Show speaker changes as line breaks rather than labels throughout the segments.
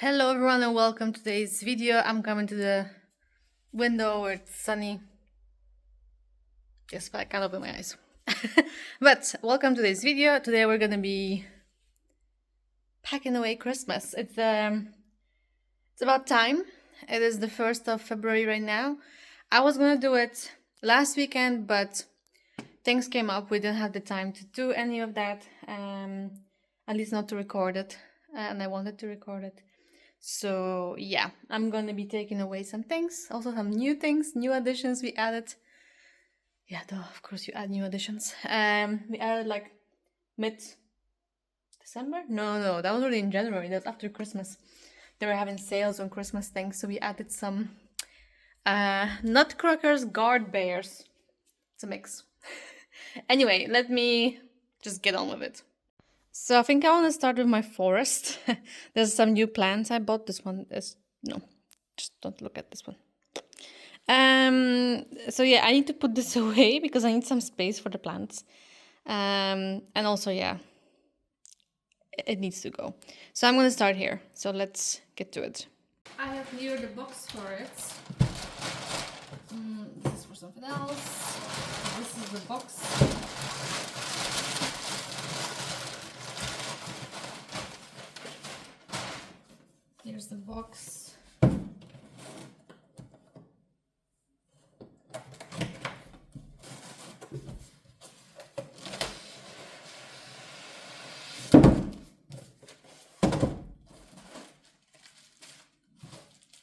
Hello everyone and welcome to today's video. I'm coming to the window where it's sunny. Yes, but I can't open my eyes. But welcome to today's video. Today we're gonna be packing away Christmas. It's about time. It is the 1st of February right now. I was gonna do it last weekend, but things came up. We didn't have the time to do any of that. At least not to record it. And I wanted to record it. So yeah, I'm gonna be taking away some things, also some new things, new additions we added. Yeah, though, of course you add new additions. We added like mid-December? No, that was already in January. That was after Christmas. They were having sales on Christmas things, so we added some Nutcrackers Guard Bears. It's a mix. Anyway, let me just get on with it. So I think I want to start with my forest. There's some new plants I bought. This one is no, just don't look at this one. So yeah, I need to put this away because I need some space for the plants. And also yeah, it needs to go. So I'm gonna start here. So let's get to it. I have here the box for it. This is for something else. This is the box. Here's the box.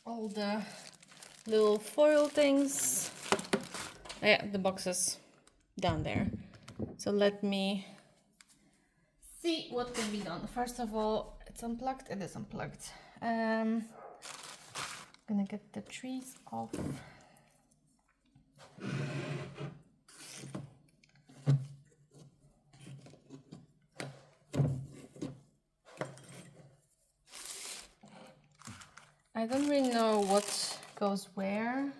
All the little foil things. Yeah, the boxes down there. So let me see what can be done. First of all, it's unplugged. It is unplugged. Gonna get the trees off. I don't really know what goes where,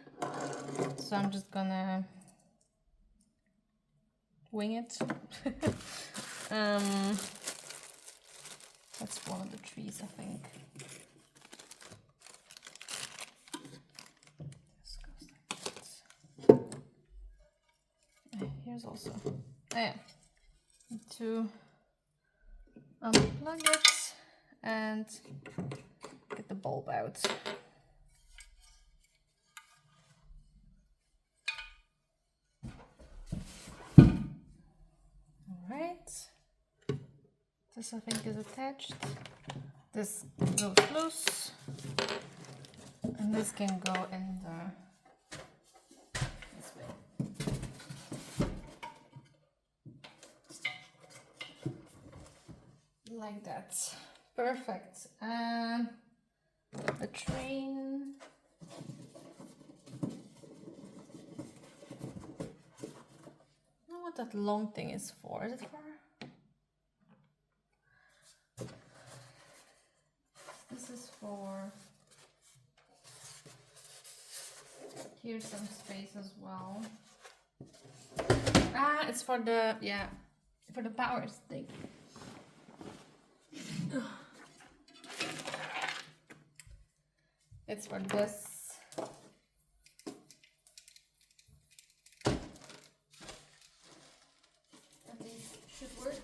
so I'm just gonna wing it. That's one of the trees, I think. Here's also. Oh yeah. Need to unplug it and get the bulb out. Alright. This I think is attached. This goes loose. And this can go in this way. Like that. Perfect. The train. I don't know what that long thing is for. Is it for? This is for. Here's some space as well. It's for the for the power stick. It's for this. And these should work.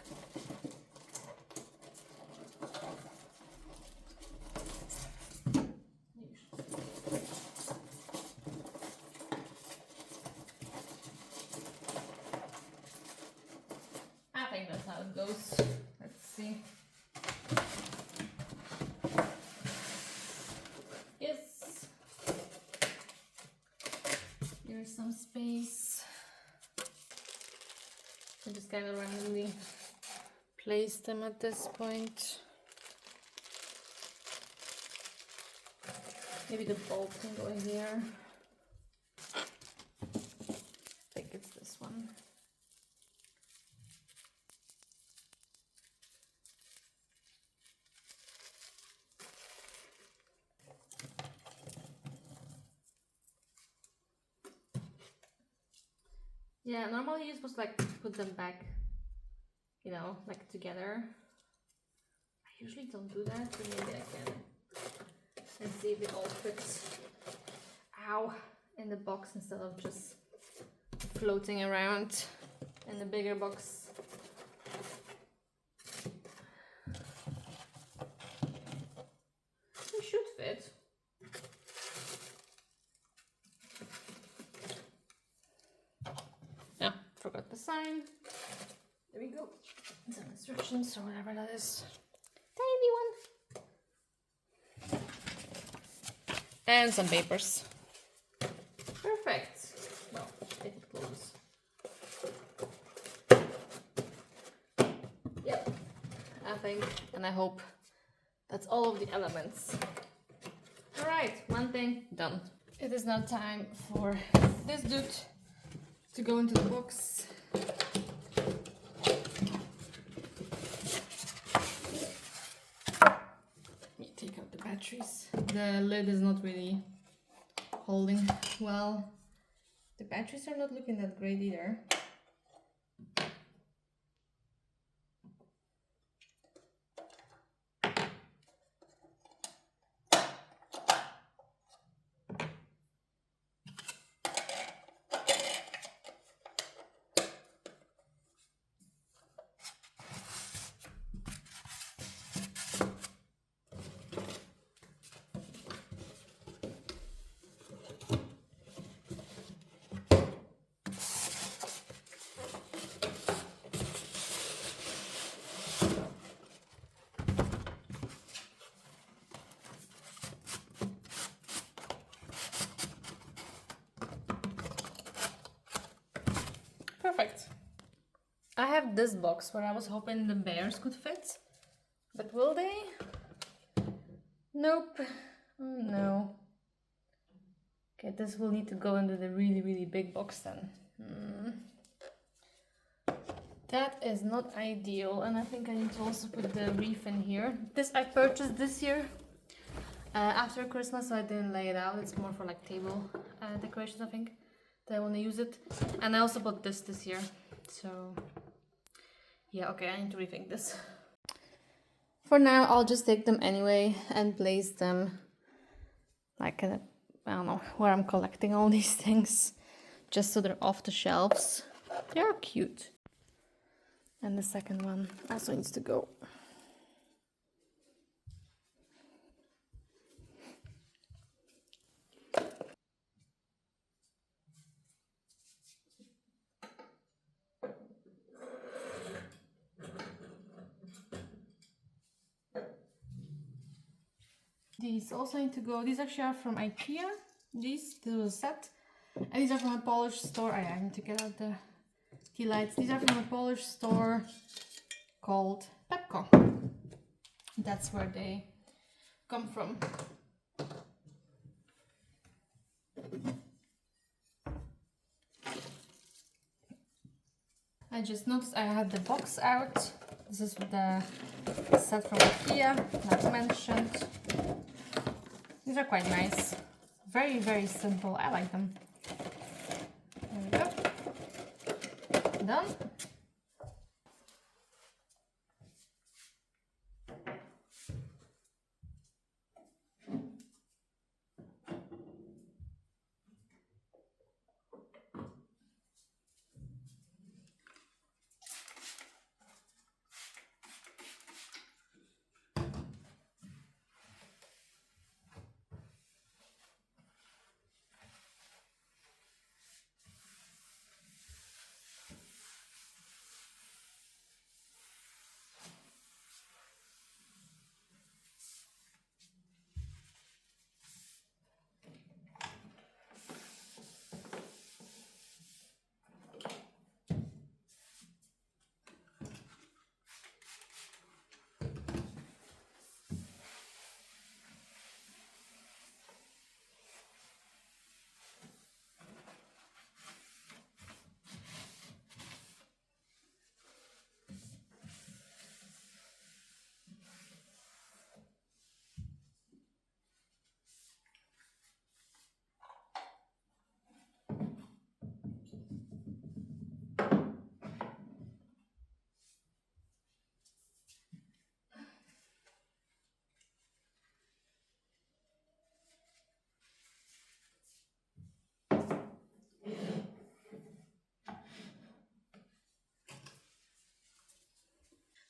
I think that's how it goes. Let's see. Yes. Here's some space. I just kind of randomly place them at this point. Maybe the bulb can go in here. I think it's this one. Yeah, normally you're supposed to like put them back, you know, like together. I usually don't do that, but maybe I can. see if it all fits, ow, in the box instead of just floating around in the bigger box. It should fit. Yeah, forgot the sign. There we go. Some instructions or whatever that is. Tiny one. And some papers. Perfect. Well, it closes. Yep. I think and I hope that's all of the elements. Alright, one thing done. It is now time for this dude to go into the box. Let me take out the batteries. The lid is not really holding well. The batteries are not looking that great either. Perfect. I have this box where I was hoping the bears could fit, but will they? Nope. Oh no. Okay, this will need to go into the really big box then. That is not ideal, and I think I need to also put the wreath in here. This I purchased this year after Christmas, so I didn't lay it out. It's more for like table decorations, I think, that I want to use it. And I also bought this year, so yeah, okay, I need to rethink this. For now, I'll just take them anyway and place them like in a, I don't know, where I'm collecting all these things, just so they're off the shelves. They're cute. And the second one also needs to go. These also need to go. These actually are from IKEA. This was a set. And these are from a Polish store. I need to get out the tea lights. These are from a Polish store called Pepco. That's where they come from. I just noticed I had the box out. This is the set from IKEA, not mentioned. These are quite nice. Very simple. I like them. There we go. Done.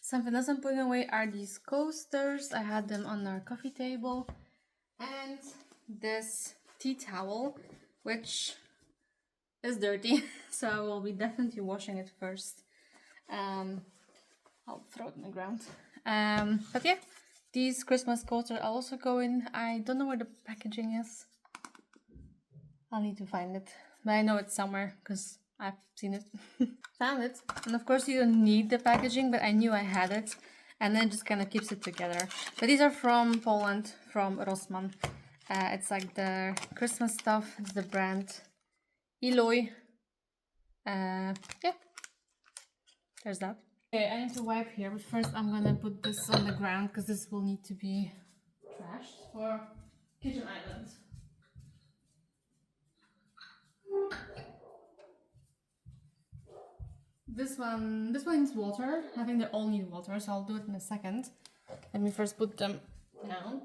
Something else I'm putting away are these coasters. I had them on our coffee table. And this tea towel, which is dirty, so I will be definitely washing it first. I'll throw it on the ground. But yeah, these Christmas coasters are also going. I don't know where the packaging is. I'll need to find it, but I know it's somewhere because I've seen it. Found it. And of course you don't need the packaging, but I knew I had it, and then it just kind of keeps it together. But these are from Poland, from Rossmann. It's like the Christmas stuff. It's the brand Eloy. Yeah, there's that. Okay, I need to wipe here, but first I'm gonna put this on the ground because this will need to be trashed for kitchen island. This one needs water. I think they all need water, so I'll do it in a second. Let me first put them down.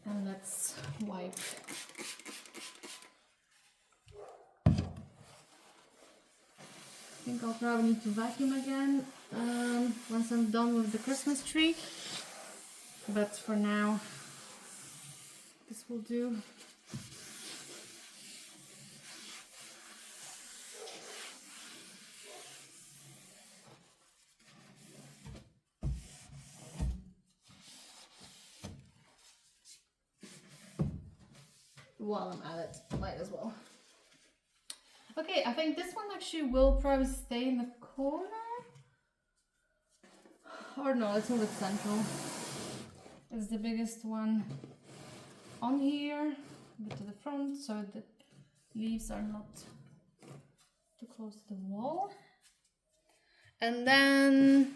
And let's wipe. I think I'll probably need to vacuum again once I'm done with the Christmas tree. But for now, this will do. While I'm at it, might as well. Okay, I think this one actually will probably stay in the corner. Or no, let's move it central. It's the biggest one on here, a bit to the front, so the leaves are not too close to the wall. And then,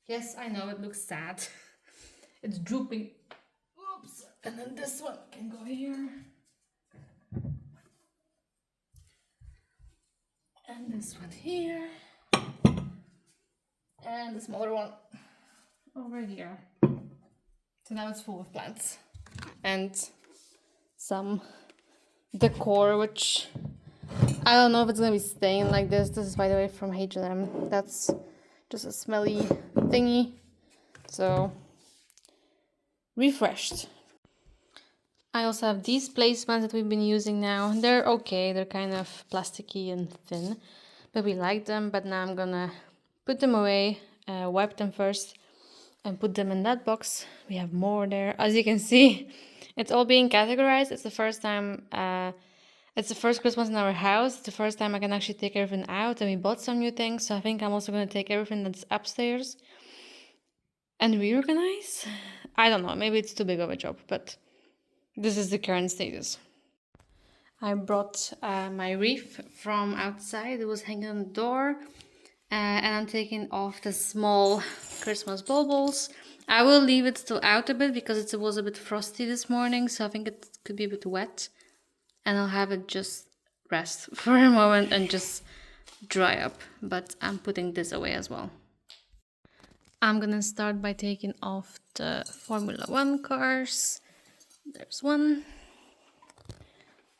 yes, I know it looks sad. It's drooping. Oops. And then this one can go here. And this one here. And the smaller one over here. So now it's full of plants. And some decor, which I don't know if it's gonna be staying like this. This is, by the way, from H&M. That's just a smelly thingy. So, refreshed. I also have these placemats that we've been using now. They're okay, they're kind of plasticky and thin, but we like them. But now I'm gonna put them away, wipe them first, and put them in that box. We have more there. As you can see, it's all being categorized. It's the first time, it's the first Christmas in our house. It's the first time I can actually take everything out, and we bought some new things. So I think I'm also gonna take everything that's upstairs and reorganize. I don't know, maybe it's too big of a job, but this is the current status. I brought my wreath from outside. It was hanging on the door. And I'm taking off the small Christmas baubles. I will leave it still out a bit because it was a bit frosty this morning. So I think it could be a bit wet. And I'll have it just rest for a moment and just dry up. But I'm putting this away as well. I'm gonna start by taking off the Formula 1 cars. There's one.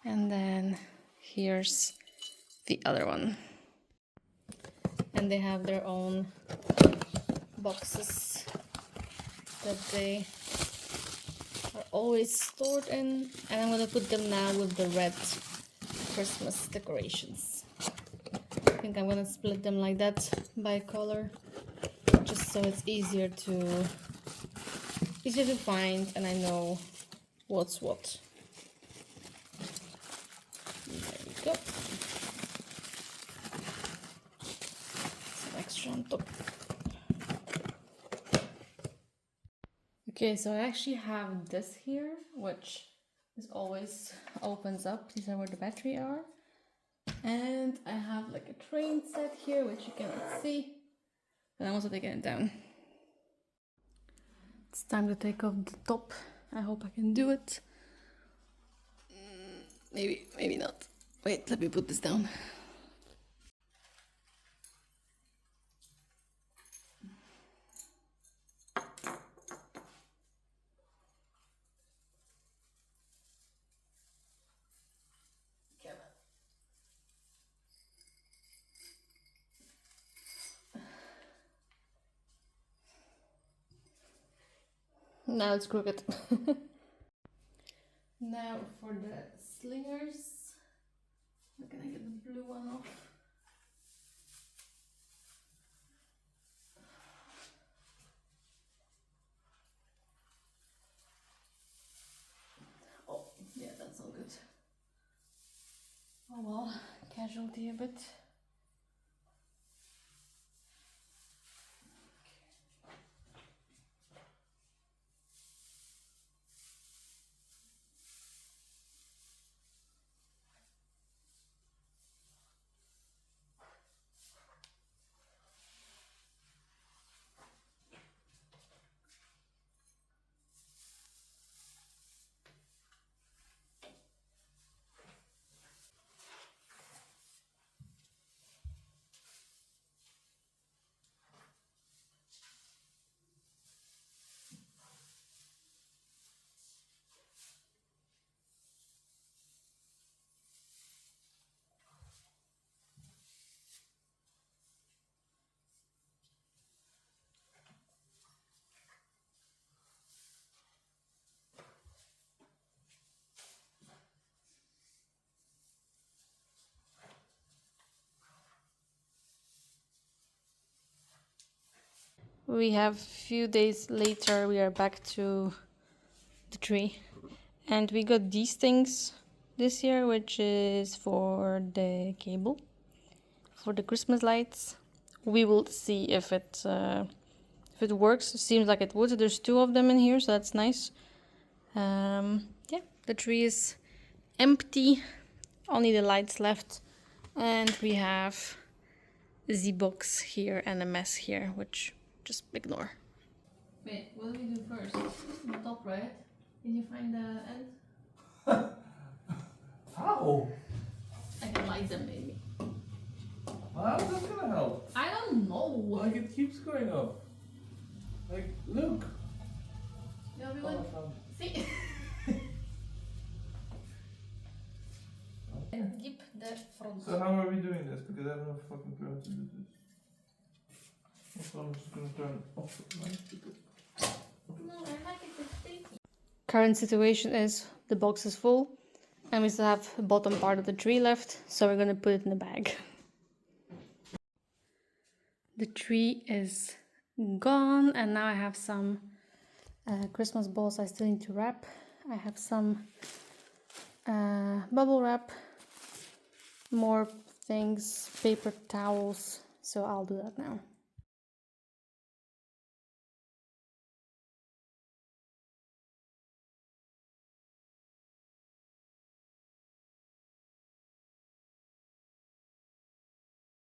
And then here's the other one. And they have their own boxes that they are always stored in. And I'm gonna put them now with the red Christmas decorations. I think I'm gonna split them like that by color, just so it's easier to find, and I know what's what. There we go. Some extra on top. Okay, so I actually have this here, which is always opens up. These are where the battery are. And I have like a train set here, which you cannot see. And I'm also taking it down. It's time to take off the top. I hope I can do it. Maybe not. Wait, let me put this down. Now it's crooked. Now for the slingers. How can I get the blue one off? Oh, yeah, that's all good. Oh well, casualty a bit. We have a few days later, we are back to the tree. And we got these things this year, which is for the cable, for the Christmas lights. We will see if it works. It seems like it would. There's two of them in here, so that's nice. Yeah, the tree is empty, only the lights left. And we have the box here and a mess here, which just ignore. Wait, what do we do first? The top, right? Did you find the end?
How?
I can light them maybe.
How's that gonna help?
I don't know.
Like it keeps going up. Like, look.
No, we
Oh,
went.
I found it.
See? And keep the front.
So how are we doing this? Because I have no fucking clue how to do this. Also, I'm just gonna turn off the light because...
No, I like it with sticky. Current situation is the box is full and we still have the bottom part of the tree left, so we're gonna put it in a bag. The tree is gone and now I have some Christmas balls I still need to wrap. I have some bubble wrap, more things, paper towels, so I'll do that now.